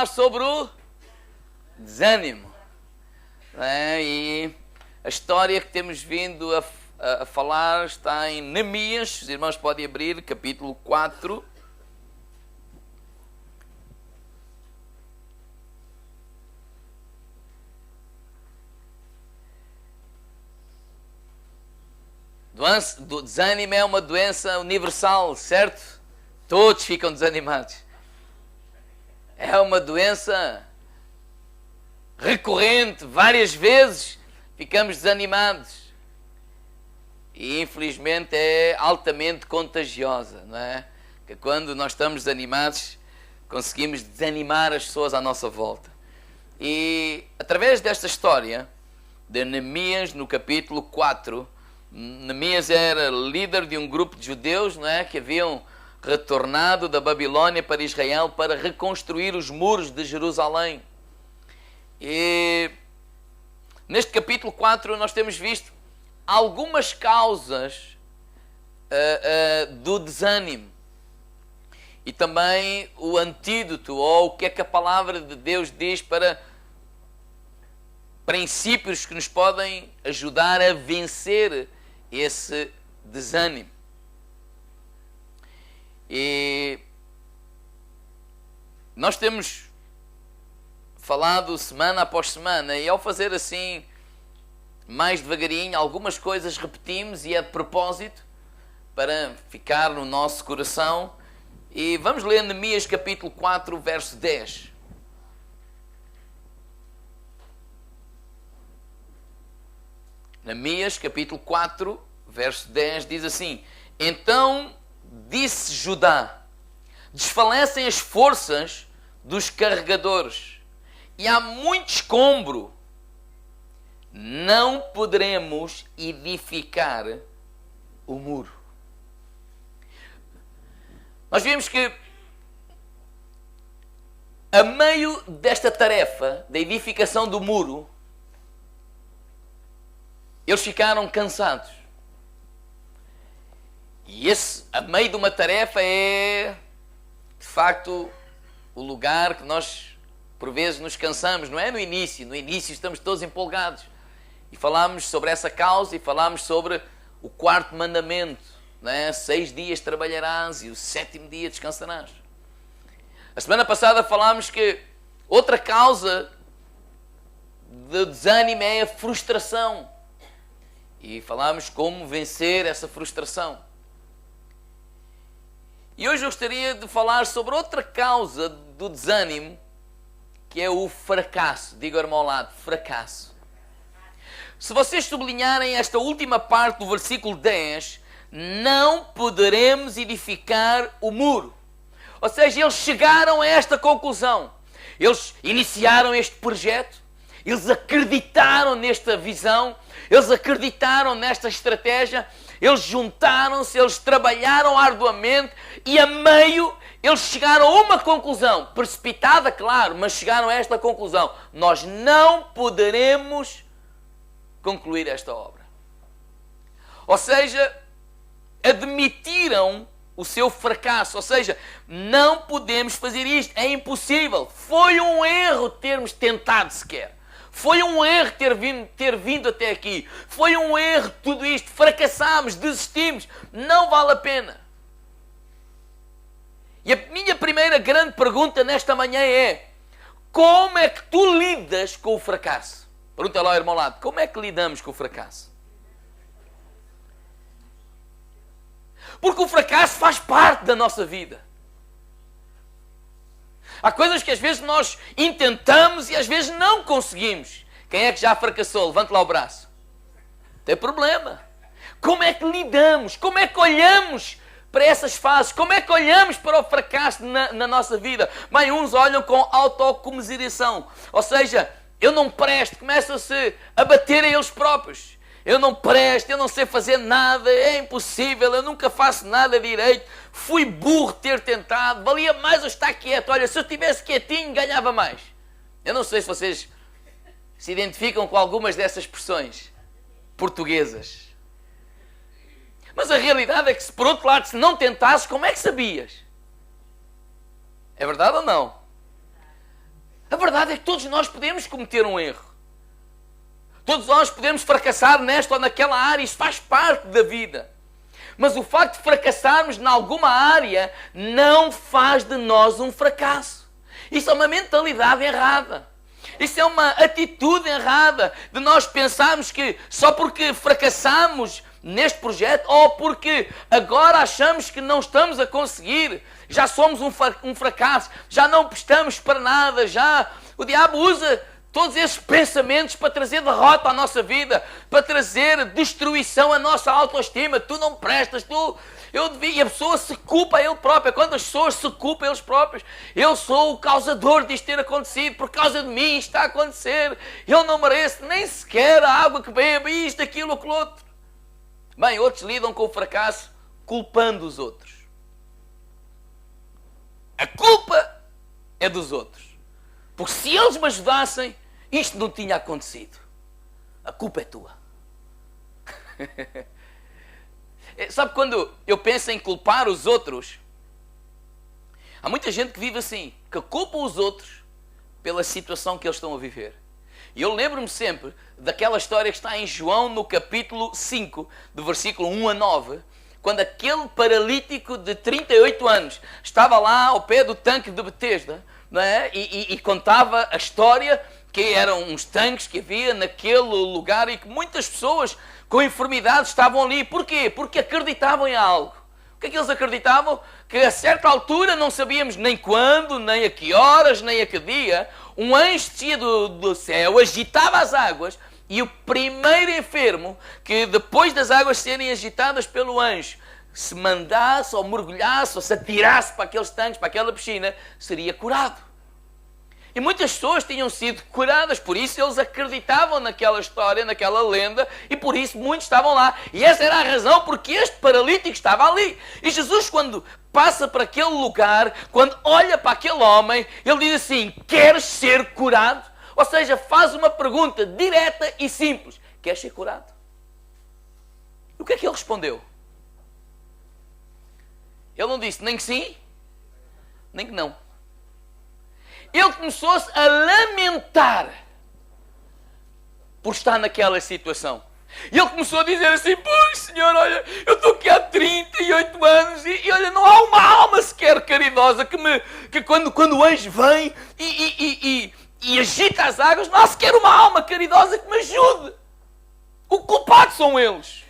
Sobre o desânimo, e a história que temos vindo a falar está em Neemias. Os irmãos podem abrir capítulo 4. Do desânimo é uma doença universal, certo? Todos ficam desanimados. É uma doença recorrente, várias vezes ficamos desanimados. E infelizmente é altamente contagiosa, não é? Que quando nós estamos desanimados, conseguimos desanimar as pessoas à nossa volta. E através desta história de Neemias, no capítulo 4, Neemias era líder de um grupo de judeus, não é? Que haviam retornado da Babilônia para Israel para reconstruir os muros de Jerusalém. E neste capítulo 4 nós temos visto algumas causas do desânimo e também o antídoto, ou o que é que a palavra de Deus diz para princípios que nos podem ajudar a vencer esse desânimo. E nós temos falado semana após semana, e ao fazer assim mais devagarinho, algumas coisas repetimos e é de propósito para ficar no nosso coração. E vamos ler Neemias capítulo 4, verso 10. Neemias capítulo 4, verso 10 diz assim: Então disse Judá: desfalecem as forças dos carregadores e há muito escombro. Não poderemos edificar o muro. Nós vimos que a meio desta tarefa da edificação do muro, eles ficaram cansados. E esse, a meio de uma tarefa, é de facto o lugar que nós por vezes nos cansamos, não é no início. No início estamos todos empolgados. E falámos sobre essa causa e falámos sobre o quarto mandamento, não é? 6 dias trabalharás e o 7º dia descansarás. A semana passada falámos que outra causa do desânimo é a frustração. E falámos como vencer essa frustração. E hoje eu gostaria de falar sobre outra causa do desânimo, que é o fracasso. Diga ao irmão ao lado, fracasso. Se vocês sublinharem esta última parte do versículo 10, não poderemos edificar o muro. Ou seja, eles chegaram a esta conclusão. Eles iniciaram este projeto, eles acreditaram nesta visão, eles acreditaram nesta estratégia, eles juntaram-se, eles trabalharam arduamente e a meio eles chegaram a uma conclusão, precipitada, claro, mas chegaram a esta conclusão: nós não poderemos concluir esta obra. Ou seja, admitiram o seu fracasso, ou seja, não podemos fazer isto, é impossível. Foi um erro termos tentado sequer. Foi um erro ter vindo até aqui. Foi um erro tudo isto. Fracassámos, desistimos. Não vale a pena. E a minha primeira grande pergunta nesta manhã é: como é que tu lidas com o fracasso? Pergunta lá ao irmão ao lado, como é que lidamos com o fracasso? Porque o fracasso faz parte da nossa vida. Há coisas que às vezes nós intentamos e às vezes não conseguimos. Quem é que já fracassou? Levante lá o braço. Tem problema. Como é que lidamos? Como é que olhamos para essas fases? Como é que olhamos para o fracasso na nossa vida? Bem, uns olham com autocomiseração. Ou seja, eu não presto, começam-se a bater a eles próprios. Eu não presto, eu não sei fazer nada, é impossível, eu nunca faço nada direito, fui burro ter tentado, valia mais eu estar quieto. Olha, se eu estivesse quietinho, ganhava mais. Eu não sei se vocês se identificam com algumas dessas expressões portuguesas. Mas a realidade é que, se por outro lado, se não tentasses, como é que sabias? É verdade ou não? verdade é que todos nós podemos cometer um erro. Todos nós podemos fracassar nesta ou naquela área, isso faz parte da vida. Mas o facto de fracassarmos em alguma área não faz de nós um fracasso. Isso é uma mentalidade errada. Isso é uma atitude errada de nós pensarmos que só porque fracassamos neste projeto ou porque agora achamos que não estamos a conseguir, já somos um fracasso, já não prestamos para nada, já o diabo usa todos esses pensamentos para trazer derrota à nossa vida, para trazer destruição à nossa autoestima. Tu não prestas, e a pessoa se culpa a ele própria. Quando as pessoas se culpam a eles próprios, eu sou o causador disto ter acontecido, por causa de mim isto está a acontecer, eu não mereço nem sequer a água que bebo, isto, aquilo, aquilo outro. Bem, outros lidam com o fracasso culpando os outros. A culpa é dos outros. Porque se eles me ajudassem, isto não tinha acontecido. A culpa é tua. Sabe, quando eu penso em culpar os outros, há muita gente que vive assim, que culpa os outros pela situação que eles estão a viver. E eu lembro-me sempre daquela história que está em João, no capítulo 5, do versículo 1 a 9, quando aquele paralítico de 38 anos estava lá ao pé do tanque de Betesda, não é? E contava a história que eram uns tanques que havia naquele lugar e que muitas pessoas com enfermidades estavam ali. Porquê? Porque acreditavam em algo. O que é que eles acreditavam? Que a certa altura, não sabíamos nem quando, nem a que horas, nem a que dia, um anjo descia do céu, agitava as águas e o primeiro enfermo que depois das águas serem agitadas pelo anjo se mandasse ou mergulhasse ou se atirasse para aqueles tanques, para aquela piscina, seria curado. E muitas pessoas tinham sido curadas, por isso eles acreditavam naquela história, naquela lenda, e por isso muitos estavam lá. E essa era a razão porque este paralítico estava ali. E Jesus, quando passa para aquele lugar, quando olha para aquele homem, ele diz assim: queres ser curado? Ou seja, faz uma pergunta direta e simples: queres ser curado? E o que é que ele respondeu? Ele não disse nem que sim, nem que não. Ele começou-se a lamentar por estar naquela situação. E ele começou a dizer assim: pois, Senhor, olha, eu estou aqui há 38 anos e olha, não há uma alma sequer caridosa que quando o anjo vem e agita as águas, não há sequer uma alma caridosa que me ajude. O culpado são eles.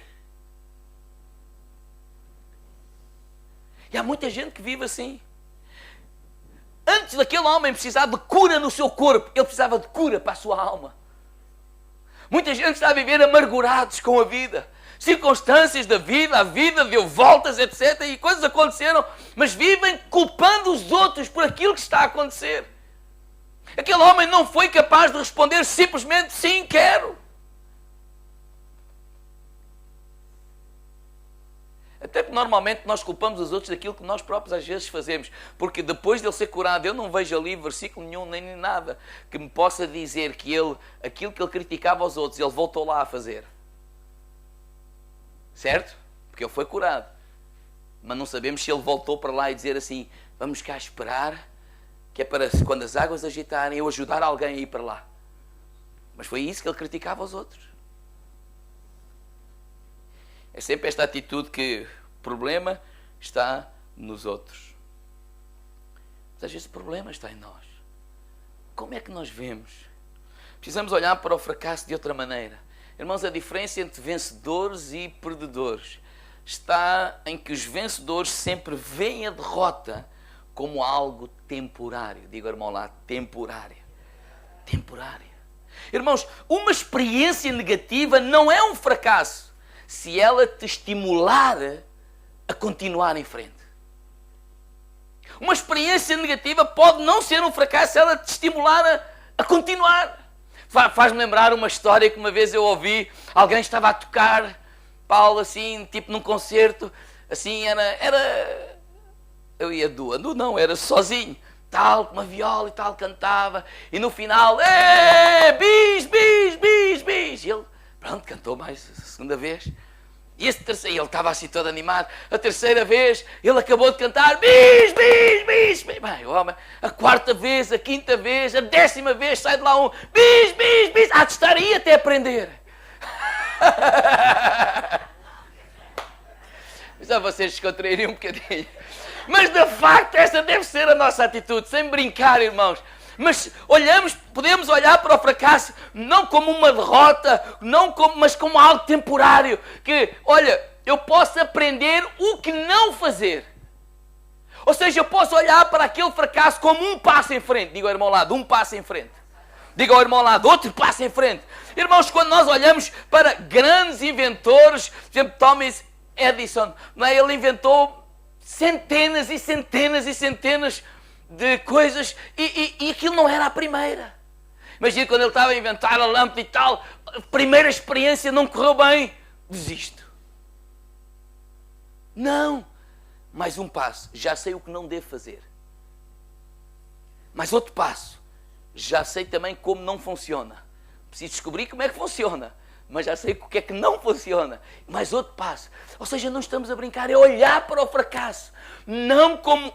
E há muita gente que vive assim. Antes daquele homem precisar de cura no seu corpo, ele precisava de cura para a sua alma. Muita gente está a viver amargurados com a vida. Circunstâncias da vida, a vida deu voltas, etc. E coisas aconteceram, mas vivem culpando os outros por aquilo que está a acontecer. Aquele homem não foi capaz de responder simplesmente: sim, quero. Até porque normalmente nós culpamos os outros daquilo que nós próprios às vezes fazemos. Porque depois de ele ser curado, eu não vejo ali versículo nenhum, nem nada, que me possa dizer que ele, aquilo que ele criticava aos outros, ele voltou lá a fazer. Certo? Porque ele foi curado. Mas não sabemos se ele voltou para lá e dizer assim: vamos cá esperar, que é para quando as águas agitarem, eu ajudar alguém a ir para lá. Mas foi isso que ele criticava aos outros. É sempre esta atitude que o problema está nos outros. Mas às vezes o problema está em nós. Como é que nós vemos? Precisamos olhar para o fracasso de outra maneira. Irmãos, a diferença entre vencedores e perdedores está em que os vencedores sempre veem a derrota como algo temporário. Diga, irmão, lá, temporária. Temporária. Irmãos, uma experiência negativa não é um fracasso se ela te estimular a continuar em frente. Uma experiência negativa pode não ser um fracasso se ela te estimular a continuar. Faz-me lembrar uma história que uma vez eu ouvi. Alguém estava a tocar, Paulo, assim, tipo num concerto, assim, eu ia duas, não, era sozinho, tal, com uma viola e tal, cantava, e no final, bis, bis, bis, bis, e ele, pronto, cantou mais a segunda vez. E esse terceiro, ele estava assim todo animado. A terceira vez, ele acabou de cantar bis, bis, bis, bis. Bem, homem, a quarta vez, a quinta vez, a 10ª vez, sai de lá um bis, bis, bis. Há de estar aí até aprender. Já vocês descontraíram um bocadinho. Mas de facto essa deve ser a nossa atitude, sem brincar, irmãos. Mas podemos olhar para o fracasso não como uma derrota, mas como algo temporário. Que, olha, eu posso aprender o que não fazer. Ou seja, eu posso olhar para aquele fracasso como um passo em frente. Diga ao irmão ao lado, um passo em frente. Diga ao irmão ao lado, outro passo em frente. Irmãos, quando nós olhamos para grandes inventores, por exemplo, Thomas Edison, não é? Ele inventou centenas e centenas e centenas de coisas e aquilo não era a primeira. Imagina quando ele estava a inventar a lâmpada e tal, a primeira experiência não correu bem, desisto. Não, mais um passo, já sei o que não devo fazer. Mais outro passo, já sei também como não funciona. Preciso descobrir como é que funciona, mas já sei o que é que não funciona. Mais outro passo. Ou seja, não estamos a brincar, é olhar para o fracasso. Não como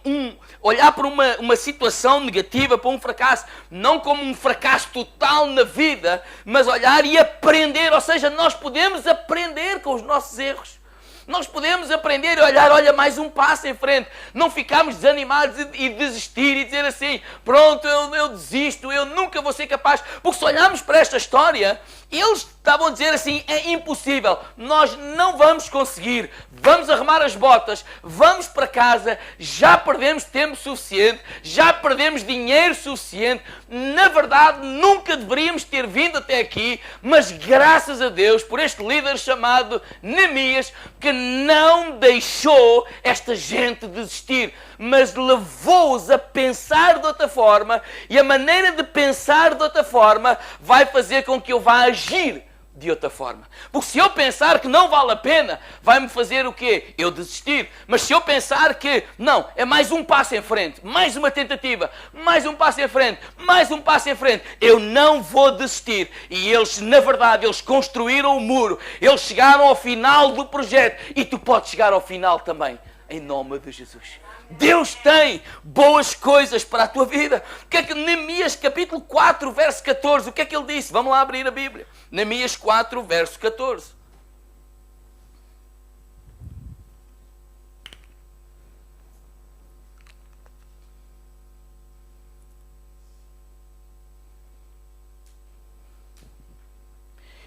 olhar para uma situação negativa, para um fracasso, não como um fracasso total na vida, mas olhar e aprender. Ou seja, nós podemos aprender com os nossos erros. Nós podemos aprender e olhar, olha, mais um passo em frente. Não ficarmos desanimados e desistir e dizer assim, pronto, eu desisto, eu nunca vou ser capaz. Porque se olharmos para esta história, eles estavam a dizer assim, é impossível, nós não vamos conseguir, vamos arrumar as botas, vamos para casa, já perdemos tempo suficiente, já perdemos dinheiro suficiente, na verdade nunca deveríamos ter vindo até aqui, mas graças a Deus por este líder chamado Neemias, que não deixou esta gente desistir, mas levou-os a pensar de outra forma, e a maneira de pensar de outra forma vai fazer com que eu vá agir de outra forma. Porque se eu pensar que não vale a pena, vai-me fazer o quê? Eu desistir. Mas se eu pensar que, não, é mais um passo em frente, mais uma tentativa, mais um passo em frente, mais um passo em frente, eu não vou desistir. E eles, na verdade, eles construíram o muro, eles chegaram ao final do projeto, e tu podes chegar ao final também, em nome de Jesus. Deus tem boas coisas para a tua vida. O que é que Neemias capítulo 4, verso 14, o que é que ele disse? Vamos lá abrir a Bíblia. Neemias 4, verso 14.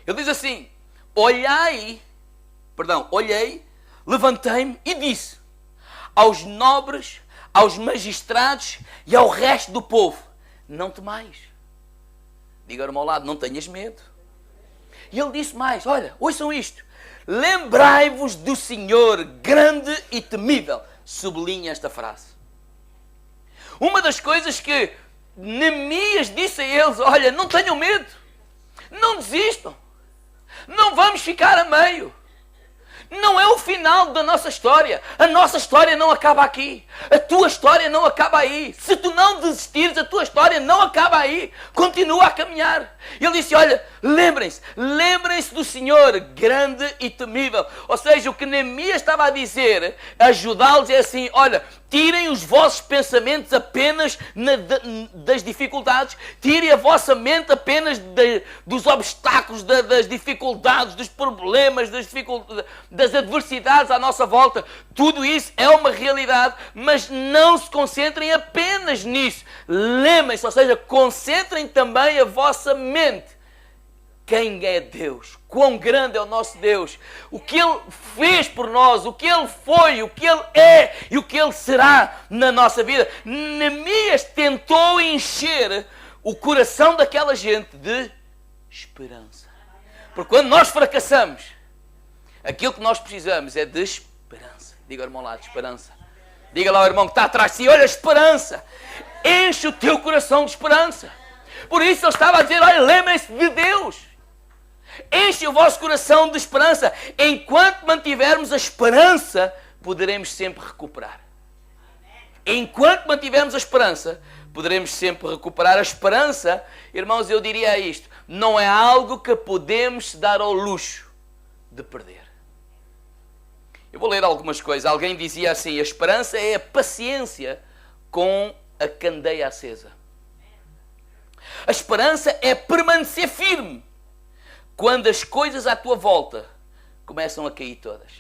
Ele diz assim, olhei, levantei-me e disse aos nobres, aos magistrados e ao resto do povo, não temais. Diga ao irmão ao lado, não tenhas medo. E ele disse mais, olha, ouçam isto, lembrai-vos do Senhor grande e temível. Sublinha esta frase. Uma das coisas que Neemias disse a eles, olha, não tenham medo, não desistam, não vamos ficar a meio. Não é o final da nossa história. A nossa história não acaba aqui. A tua história não acaba aí. Se tu não desistires, a tua história não acaba aí. Continua a caminhar. Ele disse, olha, lembrem-se do Senhor grande e temível. Ou seja, o que Neemias estava a dizer, ajudá-los é assim, olha, tirem os vossos pensamentos apenas das dificuldades. Tirem a vossa mente apenas dos obstáculos, das dificuldades, dos problemas, das adversidades à nossa volta. Tudo isso é uma realidade, mas não se concentrem apenas nisso. Lembrem-se, ou seja, concentrem também a vossa mente. Quem é Deus? Quão grande é o nosso Deus? O que Ele fez por nós? O que Ele foi? O que Ele é? E o que Ele será na nossa vida? Neemias tentou encher o coração daquela gente de esperança. Porque quando nós fracassamos, aquilo que nós precisamos é de esperança. Diga ao irmão lá, de esperança. Diga lá ao irmão que está atrás de si, olha, esperança. Enche o teu coração de esperança. Por isso ele estava a dizer, olha, lembrem-se de Deus. Enche o vosso coração de esperança. Enquanto mantivermos a esperança, poderemos sempre recuperar. Enquanto mantivermos a esperança, poderemos sempre recuperar. A esperança, irmãos, eu diria isto, não é algo que podemos dar ao luxo de perder. Eu vou ler algumas coisas. Alguém dizia assim: a esperança é a paciência com a candeia acesa. A esperança é permanecer firme quando as coisas à tua volta começam a cair todas.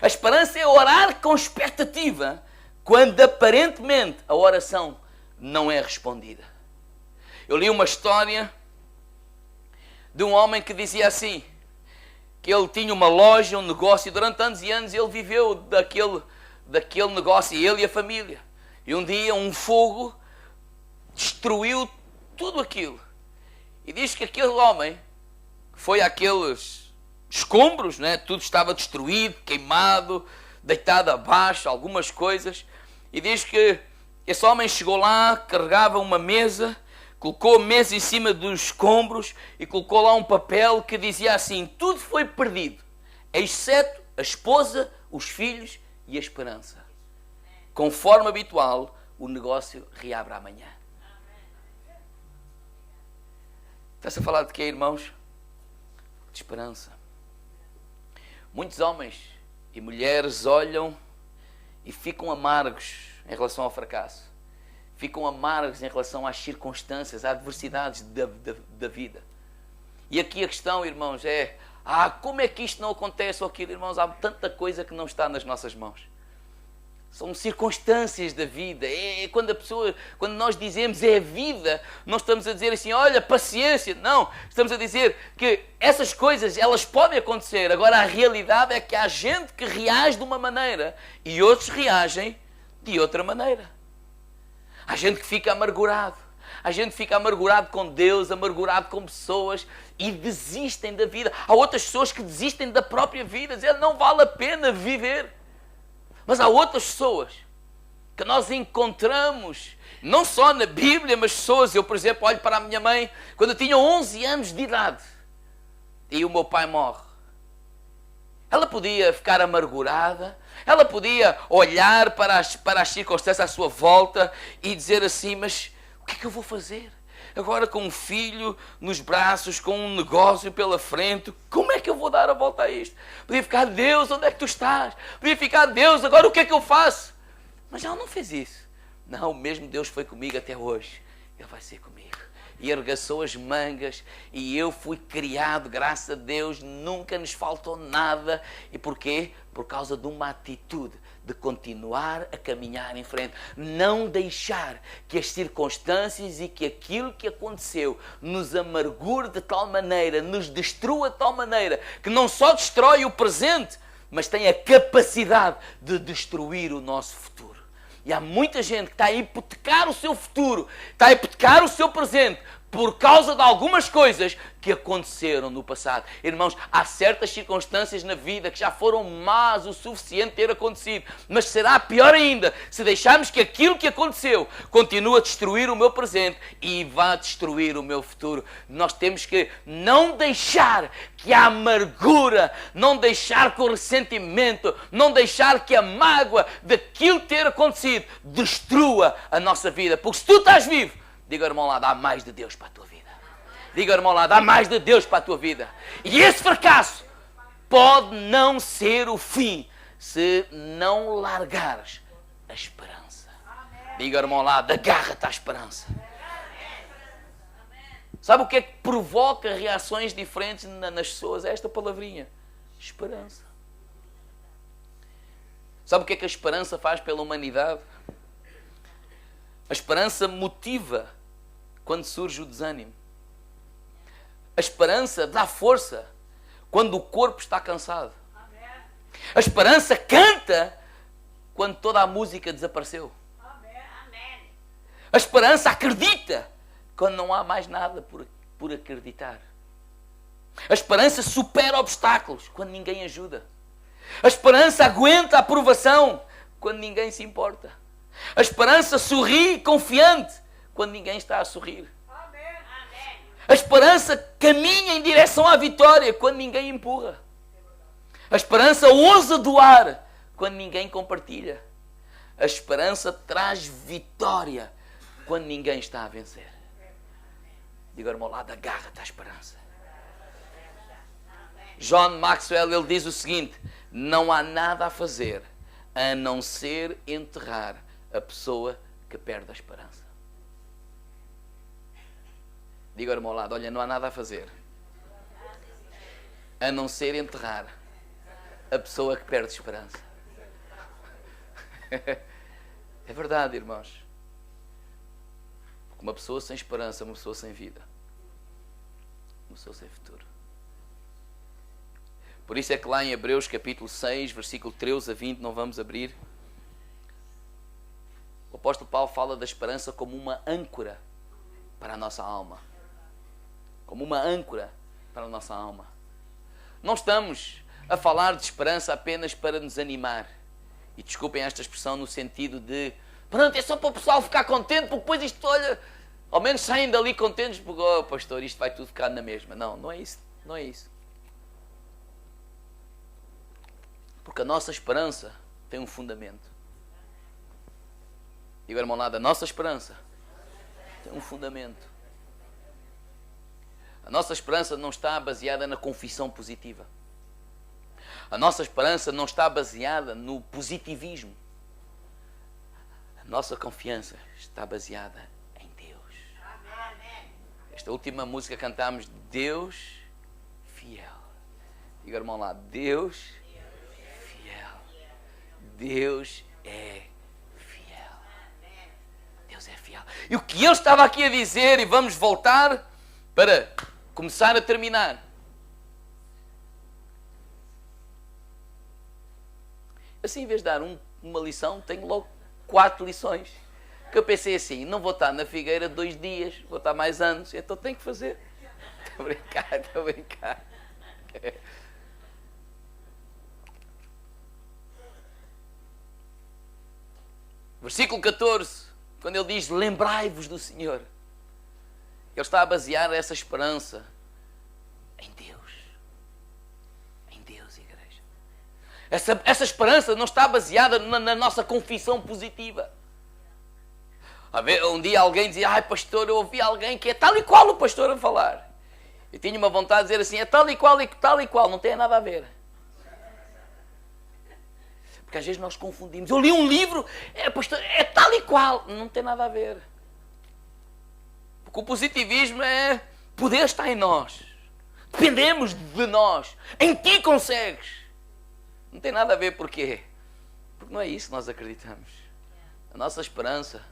A esperança é orar com expectativa quando aparentemente a oração não é respondida. Eu li uma história de um homem que dizia assim, que ele tinha uma loja, um negócio, e durante anos e anos ele viveu daquele negócio, ele e a família. E um dia um fogo destruiu tudo aquilo. E diz que aquele homem foi àqueles escombros, né? Tudo estava destruído, queimado, deitado abaixo, algumas coisas. E diz que esse homem chegou lá, carregava uma mesa, colocou a mesa em cima dos escombros e colocou lá um papel que dizia assim: tudo foi perdido, exceto a esposa, os filhos e a esperança. Conforme habitual, o negócio reabre amanhã. Está-se a falar de quê, irmãos? De esperança. Muitos homens e mulheres olham e ficam amargos em relação ao fracasso. Ficam amargos em relação às circunstâncias, às adversidades da vida. E aqui a questão, irmãos, é: como é que isto não acontece ou aquilo? Irmãos, há tanta coisa que não está nas nossas mãos. São circunstâncias da vida. Quando nós dizemos é a vida, não estamos a dizer assim, olha, paciência. Não, estamos a dizer que essas coisas, elas podem acontecer. Agora, a realidade é que há gente que reage de uma maneira e outros reagem de outra maneira. Há gente que fica amargurado. Há gente que fica amargurado com Deus, amargurado com pessoas e desistem da vida. Há outras pessoas que desistem da própria vida, dizendo não vale a pena viver. Mas há outras pessoas que nós encontramos, não só na Bíblia, mas pessoas. Eu, por exemplo, olho para a minha mãe, quando eu tinha 11 anos de idade, e o meu pai morre. Ela podia ficar amargurada, ela podia olhar para as circunstâncias à sua volta e dizer assim, mas o que é que eu vou fazer? Agora com um filho nos braços, com um negócio pela frente, como é que eu vou dar a volta a isto? Podia ficar, Deus, onde é que tu estás? Podia ficar, Deus, agora o que é que eu faço? Mas ela não fez isso. Não, o mesmo Deus foi comigo até hoje. Ele vai ser comigo. E arregaçou as mangas e eu fui criado, graças a Deus, nunca nos faltou nada. E porquê? Por causa de uma atitude de continuar a caminhar em frente. Não deixar que as circunstâncias e que aquilo que aconteceu nos amargure de tal maneira, nos destrua de tal maneira, que não só destrói o presente, mas tem a capacidade de destruir o nosso futuro. E há muita gente que está a hipotecar o seu futuro, está a hipotecar o seu presente, por causa de algumas coisas que aconteceram no passado. Irmãos, há certas circunstâncias na vida que já foram más o suficiente ter acontecido, mas será pior ainda se deixarmos que aquilo que aconteceu continue a destruir o meu presente e vá destruir o meu futuro. Nós temos que não deixar que a amargura, não deixar que o ressentimento, não deixar que a mágoa daquilo ter acontecido destrua a nossa vida. Porque se tu estás vivo, diga ao irmão lá, dá mais de Deus para a tua vida. Diga ao irmão lá, dá mais de Deus para a tua vida. E esse fracasso pode não ser o fim se não largares a esperança. Diga ao irmão lá, agarra-te à esperança. Sabe o que é que provoca reações diferentes nas pessoas? É esta palavrinha, esperança. Sabe o que é que a esperança faz pela humanidade? A esperança motiva quando surge o desânimo. A esperança dá força quando o corpo está cansado. A esperança canta quando toda a música desapareceu. A esperança acredita quando não há mais nada por acreditar. A esperança supera obstáculos quando ninguém ajuda. A esperança aguenta a provação quando ninguém se importa. A esperança sorri confiante quando ninguém está a sorrir. A esperança caminha em direção à vitória quando ninguém empurra. A esperança ousa doar quando ninguém compartilha. A esperança traz vitória quando ninguém está a vencer. Diga ao irmão lá, agarra-te à esperança. John Maxwell, ele diz o seguinte: não há nada a fazer a não ser enterrar a pessoa que perde a esperança. Diga ao irmão ao lado, olha, não há nada a fazer a não ser enterrar a pessoa que perde a esperança. É verdade, irmãos. Porque uma pessoa sem esperança é uma pessoa sem vida. Uma pessoa sem futuro. Por isso é que lá em Hebreus capítulo 6, versículo 13 a 20, não vamos abrir, o apóstolo Paulo fala da esperança como uma âncora para a nossa alma. Como uma âncora para a nossa alma. Não estamos a falar de esperança apenas para nos animar. E desculpem esta expressão no sentido de, pronto, é só para o pessoal ficar contente, porque depois isto, olha, ao menos saem dali contentes, porque, oh pastor, isto vai tudo ficar na mesma. Não, não é isso. Não é isso. Porque a nossa esperança tem um fundamento. Diga, irmão, nada, a nossa esperança tem um fundamento. A nossa esperança não está baseada na confissão positiva. A nossa esperança não está baseada no positivismo. A nossa confiança está baseada em Deus. Esta última música cantámos, Deus fiel. Diga, irmão, lá, Deus fiel. Deus é fiel. Deus é fiel. E o que ele estava aqui a dizer, e vamos voltar para começar a terminar. Assim, em vez de dar uma lição, tenho logo 4 lições. Que eu pensei assim, não vou estar na figueira 2 dias, vou estar mais anos, então tenho que fazer. Estou a brincar, estou a brincar. Versículo 14, quando ele diz, lembrai-vos do Senhor. Ele está a basear essa esperança em Deus. Em Deus, igreja. Essa esperança não está baseada na nossa confissão positiva. Um dia alguém dizia, ai pastor, eu ouvi alguém que é tal e qual o pastor a falar. Eu tinha uma vontade de dizer assim, é tal e qual, não tem nada a ver. Porque às vezes nós confundimos. Eu li um livro, pastor, é tal e qual, não tem nada a ver. Porque o positivismo é poder está em nós. Dependemos de nós. Em ti consegues. Não tem nada a ver porquê. Porque não é isso que nós acreditamos. A nossa esperança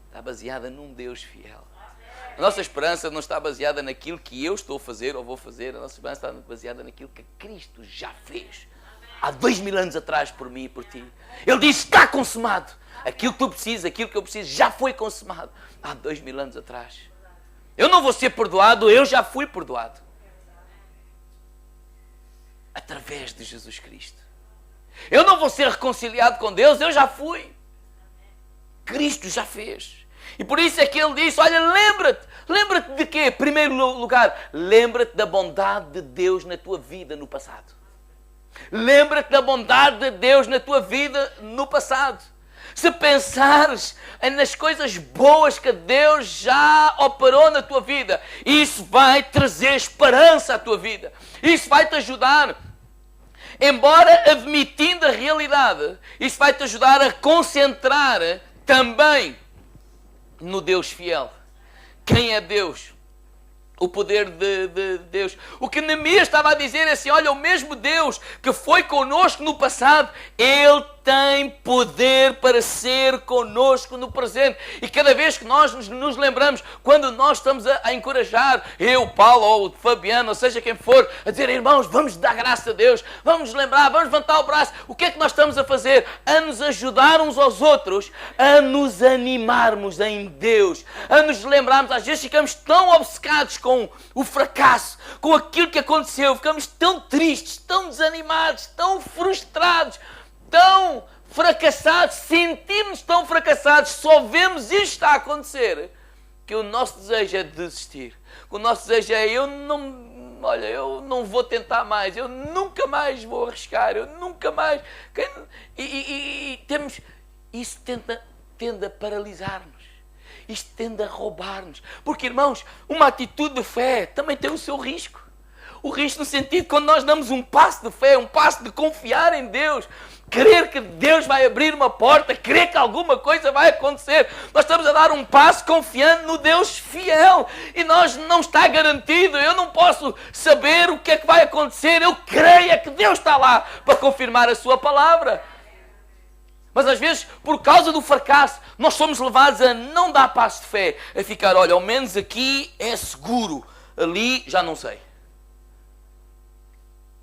está baseada num Deus fiel. A nossa esperança não está baseada naquilo que eu estou a fazer ou vou fazer. A nossa esperança está baseada naquilo que Cristo já fez. Há 2000 anos atrás por mim e por ti. Ele disse, está consumado. Aquilo que tu precisas, aquilo que eu preciso, já foi consumado. Há 2000 anos atrás. Eu não vou ser perdoado, eu já fui perdoado. Através de Jesus Cristo. Eu não vou ser reconciliado com Deus, eu já fui. Cristo já fez. E por isso é que ele disse, olha, lembra-te de quê? Em primeiro lugar, lembra-te da bondade de Deus na tua vida no passado. Lembra-te da bondade de Deus na tua vida no passado. Se pensares nas coisas boas que Deus já operou na tua vida, isso vai trazer esperança à tua vida. Isso vai te ajudar, embora admitindo a realidade, isso vai te ajudar a concentrar também no Deus fiel. Quem é Deus? O poder de Deus. O que Neemias estava a dizer é assim, olha, o mesmo Deus que foi connosco no passado, Ele tem poder para ser connosco no presente. E cada vez que nós nos lembramos, quando nós estamos a encorajar, eu, Paulo, ou Fabiano, ou seja quem for, a dizer, irmãos, vamos dar graça a Deus, vamos nos lembrar, vamos levantar o braço. O que é que nós estamos a fazer? A nos ajudar uns aos outros, a nos animarmos em Deus, a nos lembrarmos. Às vezes ficamos tão obcecados com o fracasso, com aquilo que aconteceu, ficamos tão tristes, tão desanimados, tão frustrados, tão fracassados, sentimos tão fracassados, só vemos isto está a acontecer, que o nosso desejo é desistir. O nosso desejo é, eu não vou tentar mais, eu nunca mais vou arriscar, eu nunca mais. E temos, isso tende a paralisar-nos. Isto tende a roubar-nos. Porque, irmãos, uma atitude de fé também tem o seu risco. O risco no sentido quando nós damos um passo de fé, um passo de confiar em Deus, crer que Deus vai abrir uma porta, crer que alguma coisa vai acontecer. Nós estamos a dar um passo confiando no Deus fiel. E nós não está garantido. Eu não posso saber o que é que vai acontecer. Eu creio que Deus está lá para confirmar a sua palavra. Mas às vezes, por causa do fracasso, nós somos levados a não dar passo de fé. A ficar, olha, ao menos aqui é seguro. Ali já não sei.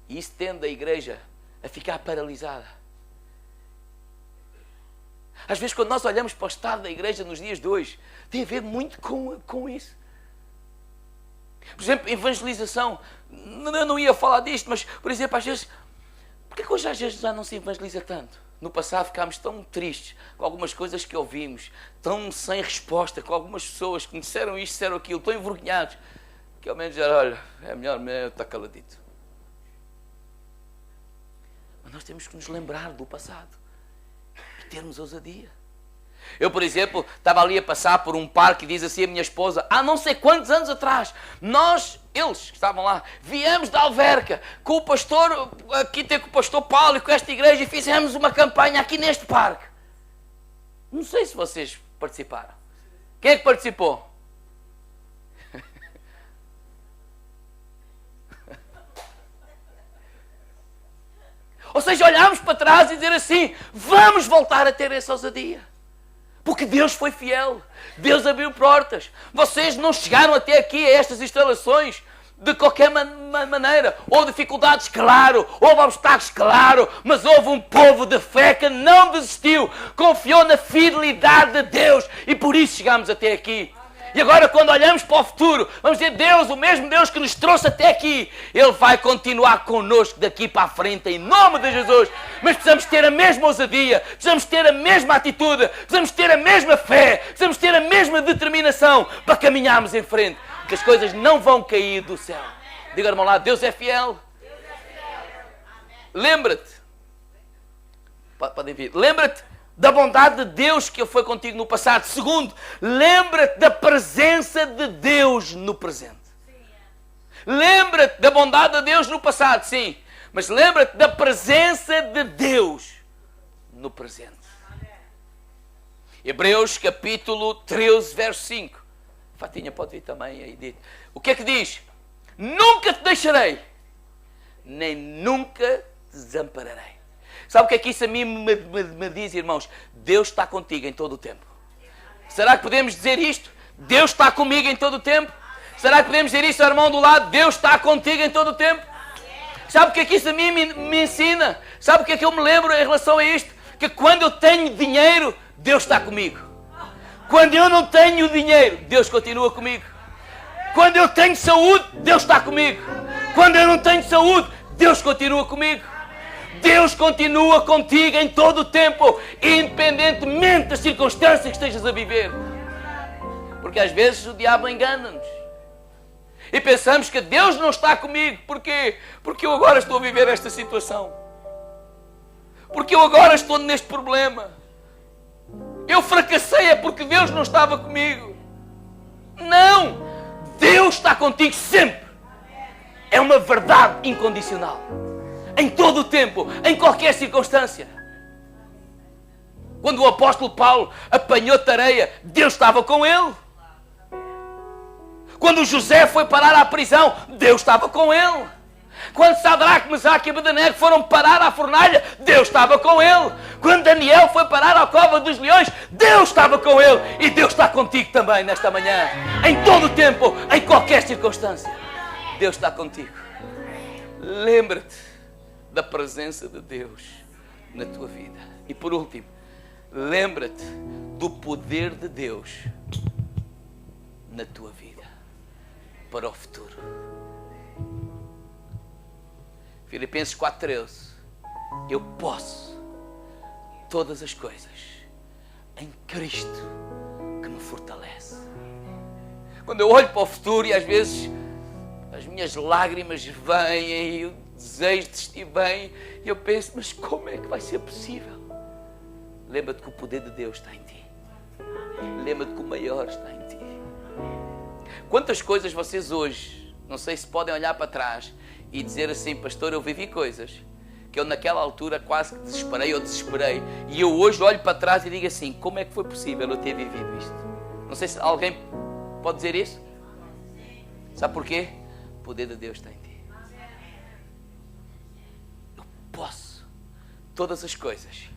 E isso tende a igreja a ficar paralisada. Às vezes, quando nós olhamos para o estado da igreja nos dias de hoje, tem a ver muito com isso. Por exemplo, evangelização. Eu não ia falar disto, mas, por exemplo, às vezes, porquê que hoje às vezes já não se evangeliza tanto? No passado ficámos tão tristes com algumas coisas que ouvimos, tão sem resposta com algumas pessoas que me disseram isto, disseram aquilo, tão envergonhados, que ao menos era, olha, é melhor eu estar caladito. Mas nós temos que nos lembrar do passado. Termos ousadia. Eu, por exemplo, estava ali a passar por um parque e diz assim a minha esposa, há não sei quantos anos atrás, eles que estavam lá, viemos da Alverca com o pastor, aqui tem com o pastor Paulo e com esta igreja e fizemos uma campanha aqui neste parque. Não sei se vocês participaram. Quem é que participou? Ou seja, olharmos para trás e dizer assim, vamos voltar a ter essa ousadia. Porque Deus foi fiel. Deus abriu portas. Vocês não chegaram até aqui a estas instalações de qualquer maneira. Houve dificuldades, claro. Houve obstáculos, claro. Mas houve um povo de fé que não desistiu. Confiou na fidelidade de Deus. E por isso chegamos até aqui. E agora, quando olhamos para o futuro, vamos dizer, Deus, o mesmo Deus que nos trouxe até aqui, Ele vai continuar connosco daqui para a frente, em nome de Jesus. Mas precisamos ter a mesma ousadia, precisamos ter a mesma atitude, precisamos ter a mesma fé, precisamos ter a mesma determinação para caminharmos em frente, que as coisas não vão cair do céu. Diga, irmão lá, Deus é fiel. Lembra-te, podem vir, lembra-te da bondade de Deus que foi contigo no passado. Segundo, lembra-te da presença de Deus no presente. Lembra-te da bondade de Deus no passado, sim. Mas lembra-te da presença de Deus no presente. Hebreus capítulo 13, verso 5. Fatinha pode vir também aí dito. O que é que diz? Nunca te deixarei, nem nunca te desampararei. Sabe o que é que isso a mim me diz, irmãos? Deus está contigo em todo o tempo. Será que podemos dizer isto? Deus está comigo em todo o tempo? Será que podemos dizer isto ao irmão do lado? Deus está contigo em todo o tempo? Sabe o que é que isso a mim me ensina? Sabe o que é que eu me lembro em relação a isto? Que quando eu tenho dinheiro, Deus está comigo. Quando eu não tenho dinheiro, Deus continua comigo. Quando eu tenho saúde, Deus está comigo. Quando eu não tenho saúde, Deus continua comigo. Deus continua contigo em todo o tempo, independentemente das circunstâncias que estejas a viver. Porque às vezes o diabo engana-nos. E pensamos que Deus não está comigo. Porquê? Porque eu agora estou a viver esta situação. Porque eu agora estou neste problema. Eu fracassei é porque Deus não estava comigo. Não! Deus está contigo sempre. É uma verdade incondicional. Em todo o tempo, em qualquer circunstância. Quando o apóstolo Paulo apanhou tareia, Deus estava com ele. Quando o José foi parar à prisão, Deus estava com ele. Quando Sadraque, Mesaque e Abednego foram parar à fornalha, Deus estava com ele. Quando Daniel foi parar à cova dos leões, Deus estava com ele. E Deus está contigo também nesta manhã. Em todo o tempo, em qualquer circunstância. Deus está contigo. Lembra-te da presença de Deus na tua vida. E por último, lembra-te do poder de Deus na tua vida para o futuro. Filipenses 4,13. Eu posso todas as coisas em Cristo que me fortalece. Quando eu olho para o futuro e às vezes as minhas lágrimas vêm e o desejo de desistir bem, e eu penso, mas como é que vai ser possível? Lembra-te que o poder de Deus está em ti. Lembra-te que o maior está em ti. Quantas coisas vocês hoje, não sei se podem olhar para trás e dizer assim: pastor, eu vivi coisas que eu naquela altura quase que desesperei. E eu hoje olho para trás e digo assim: como é que foi possível eu ter vivido isto? Não sei se alguém pode dizer isso. Sabe porquê? O poder de Deus está em ti. Eu posso todas as coisas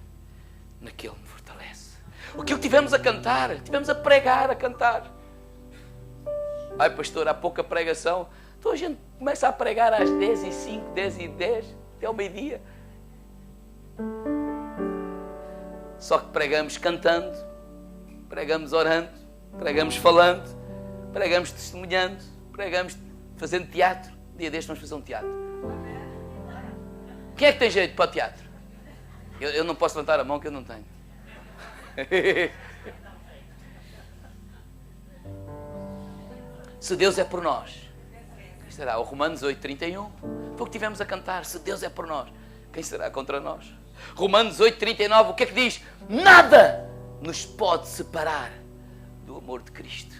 naquele que me fortalece. O que tivemos a cantar, tivemos a pregar, a cantar. Ai pastor, há pouca pregação. Então a gente começa a pregar às 10h05, 10h10, até ao meio-dia. Só que pregamos cantando, pregamos orando, pregamos falando, pregamos testemunhando, pregamos fazendo teatro. Um dia deste vamos fazer um teatro. Quem é que tem jeito para o teatro? Eu não posso levantar a mão que eu não tenho. Se Deus é por nós, quem será? O Romanos 8:31 foi o que tivemos a cantar. Se Deus é por nós, quem será contra nós? Romanos 8:39, o que é que diz? Nada nos pode separar do amor de Cristo.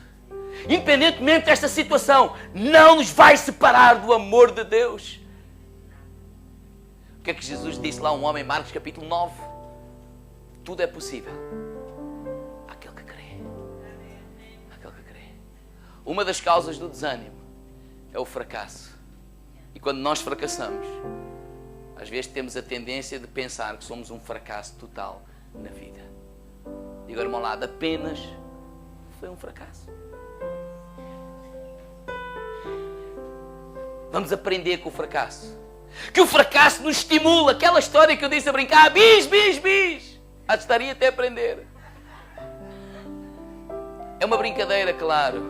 Independentemente desta situação, não nos vai separar do amor de Deus. O que é que Jesus disse lá a um homem, Marcos capítulo 9? Tudo é possível àquele que crê. Àquele que crê. Uma das causas do desânimo é o fracasso. E quando nós fracassamos, às vezes temos a tendência de pensar que somos um fracasso total na vida. Digo ao irmão ao lado, apenas foi um fracasso. Vamos aprender com o fracasso. Que o fracasso nos estimula. Aquela história que eu disse a brincar, bis. Estaria até a aprender. É uma brincadeira, claro.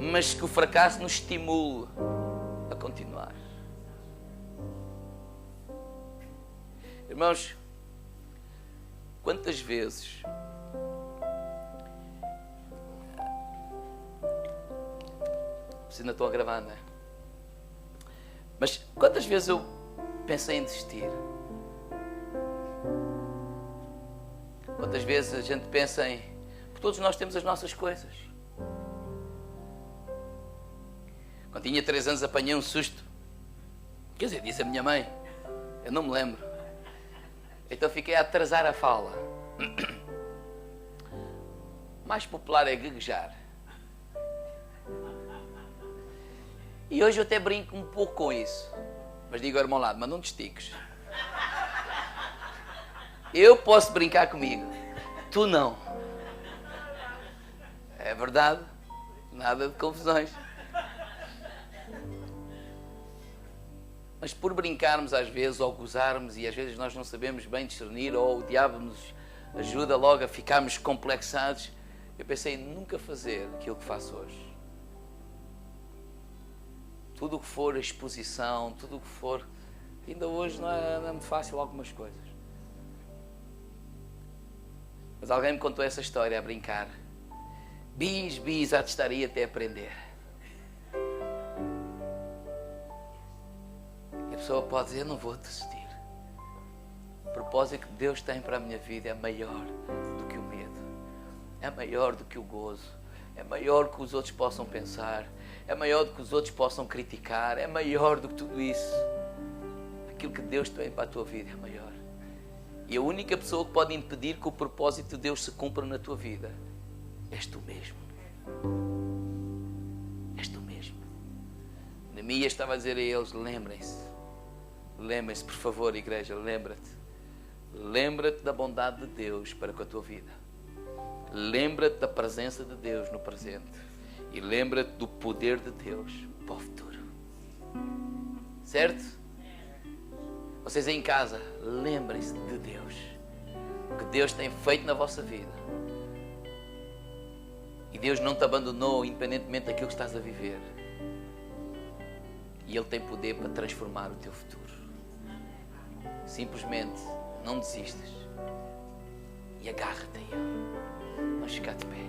Mas que o fracasso nos estimule a continuar. Irmãos, quantas vezes vocês ainda estão a gravar, não é? Mas quantas vezes eu pensei em desistir? Quantas vezes a gente pensa em... Porque todos nós temos as nossas coisas. Quando tinha 3 anos apanhei um susto. Quer dizer, disse a minha mãe. Eu não me lembro. Então fiquei a atrasar a fala. Mais popular é gaguejar. E hoje eu até brinco um pouco com isso. Mas digo ao irmão ao lado, mas não te estiques. Eu posso brincar comigo. Tu não. É verdade. Nada de confusões. Mas por brincarmos às vezes, ou gozarmos, e às vezes nós não sabemos bem discernir, ou o diabo nos ajuda logo a ficarmos complexados, eu pensei em nunca fazer aquilo que faço hoje. Tudo o que for exposição, tudo o que for... Ainda hoje não é muito fácil algumas coisas. Mas alguém me contou essa história a brincar. Bis, há de estar aí até aprender. E a pessoa pode dizer, não vou desistir. O propósito que Deus tem para a minha vida é maior do que o medo. É maior do que o gozo. É maior do que os outros possam pensar. É maior do que os outros possam criticar. É maior do que tudo isso. Aquilo que Deus tem para a tua vida é maior. E a única pessoa que pode impedir que o propósito de Deus se cumpra na tua vida és tu mesmo. És tu mesmo. Neemias estava a dizer a eles, lembrem-se, por favor, igreja, lembra-te da bondade de Deus para com a tua vida. Lembra-te da presença de Deus no presente. E lembra-te do poder de Deus para o futuro. Certo? Vocês aí em casa, lembrem-se de Deus. O que Deus tem feito na vossa vida. E Deus não te abandonou independentemente daquilo que estás a viver. E Ele tem poder para transformar o teu futuro. Simplesmente não desistas. E agarra-te a Ele. Vamos ficar de pé.